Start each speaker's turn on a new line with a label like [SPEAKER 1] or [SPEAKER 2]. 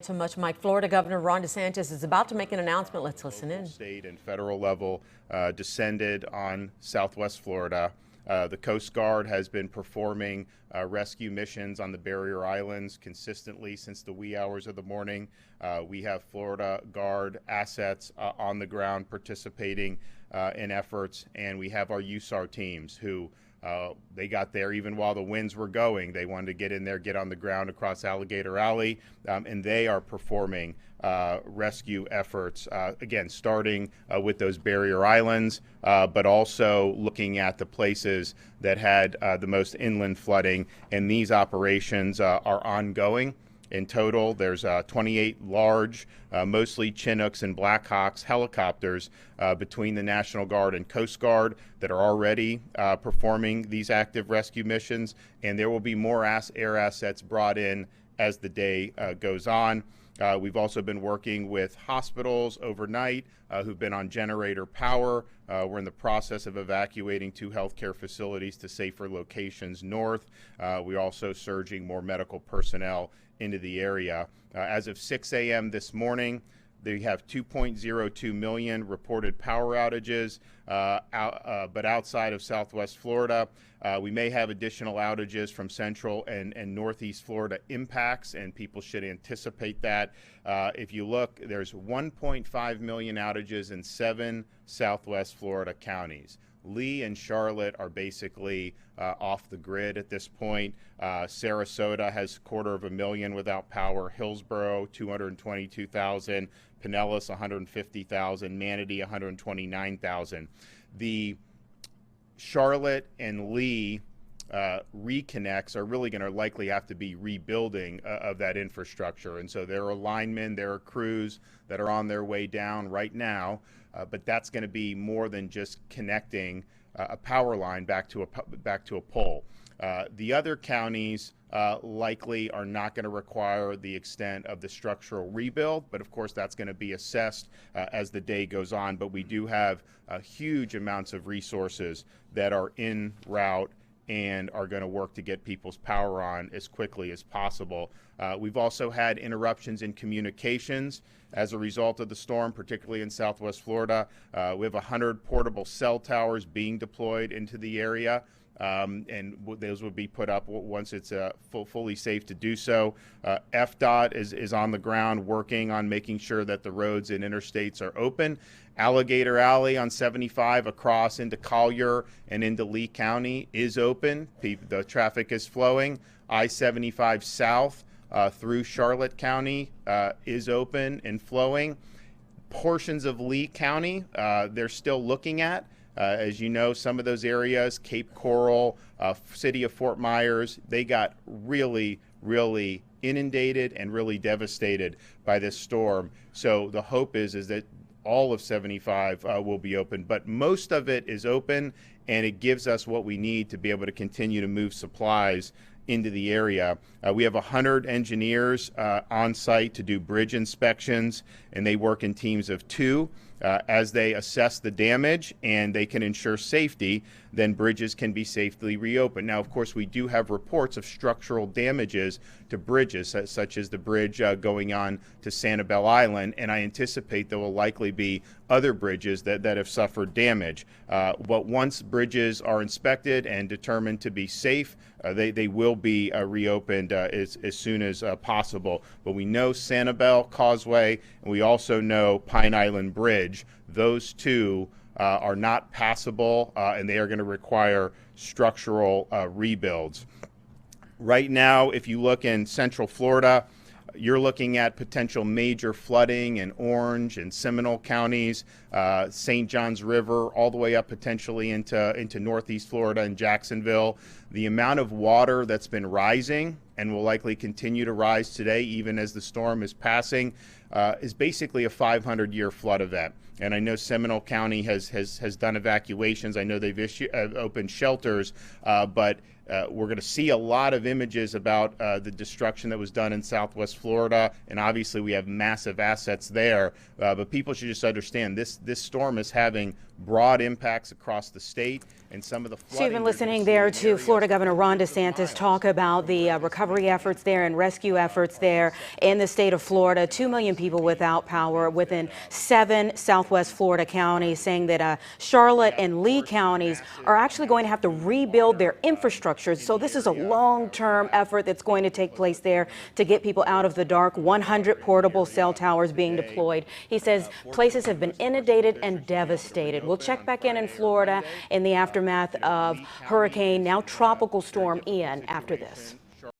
[SPEAKER 1] So much, Mike. Florida Governor Ron DeSantis is about to make an announcement. Let's listen in.
[SPEAKER 2] State and federal level descended on Southwest Florida. The Coast Guard has been performing rescue missions on the barrier islands consistently since the wee hours of the morning. We have Florida Guard assets on the ground participating in efforts, and we have our USAR teams who they got there even while the winds were going. They wanted to get in there, get on the ground across Alligator Alley, and they are performing rescue efforts, again, starting with those barrier islands, but also looking at the places that had the most inland flooding. And these operations are ongoing. In total, there's 28 large, mostly Chinooks and Blackhawks helicopters between the National Guard and Coast Guard that are already performing these active rescue missions, and there will be more air assets brought in as the day goes on. We've also been working with hospitals overnight who've been on generator power. We're in the process of evacuating 2 healthcare facilities to safer locations north. We're also surging more medical personnel into the area. As of 6 a.m. this morning, they have 2.02 million reported power outages, but outside of Southwest Florida, we may have additional outages from Central and Northeast Florida impacts, and people should anticipate that. If you look, there's 1.5 million outages in 7 Southwest Florida counties. Lee and Charlotte are basically off the grid at this point. Sarasota has 250,000 without power. Hillsborough, 222,000. Pinellas, 150,000. Manatee, 129,000. The Charlotte and Lee reconnects are really going to likely have to be rebuilding of that infrastructure. And so there are linemen, there are crews that are on their way down right now, but that's going to be more than just connecting a power line back to a pole. The other counties likely are not going to require the extent of the structural rebuild, but of course that's going to be assessed as the day goes on. But we do have huge amounts of resources that are en route and are going to work to get people's power on as quickly as possible. We've also had interruptions in communications as a result of the storm, particularly in Southwest Florida. We have 100 portable cell towers being deployed into the area. And those will be put up once it's fully safe to do so. FDOT is on the ground working on making sure that the roads and interstates are open. Alligator Alley on 75 across into Collier and into Lee County is open. The traffic is flowing. I-75 south through Charlotte County is open and flowing. Portions of Lee County they're still looking at. As you know, some of those areas, Cape Coral, city of Fort Myers, they got really inundated and really devastated by this storm. So the hope is that all of 75 will be open, but most of it is open, and it gives us what we need to be able to continue to move supplies into the area. We have 100 engineers on site to do bridge inspections, and they work in teams of 2. As they assess the damage and they can ensure safety, then bridges can be safely reopened. Now, of course, we do have reports of structural damages to bridges, such as the bridge going on to Sanibel Island, and I anticipate there will likely be other bridges that have suffered damage. But once bridges are inspected and determined to be safe, they will be reopened as soon as possible. But we know Sanibel Causeway, and we also know Pine Island Bridge. Those two are not passable, and they are going to require structural rebuilds. Right now, if you look in Central Florida, you're looking at potential major flooding in Orange and Seminole counties, St. Johns River, all the way up potentially into Northeast Florida and Jacksonville. The amount of water that's been rising and will likely continue to rise today, even as the storm is passing, is basically a 500-year flood event. And I know Seminole County has done evacuations. I know they've opened shelters, but we're going to see a lot of images about the destruction that was done in Southwest Florida, and obviously we have massive assets there. But people should just understand this storm is having broad impacts across the state, and some of the flooding.
[SPEAKER 3] So you've been listening there to Florida Governor Ron DeSantis talk about the recovery efforts there and rescue efforts there in the state of Florida. 2 million people without power within 7 Southwest Florida counties, saying that Charlotte and Lee counties are actually going to have to rebuild their infrastructure. So this is a long-term effort that's going to take place there to get people out of the dark. 100 portable cell towers being deployed. He says places have been inundated and devastated. We'll check back in Florida in the aftermath of Hurricane, now Tropical Storm Ian, after this.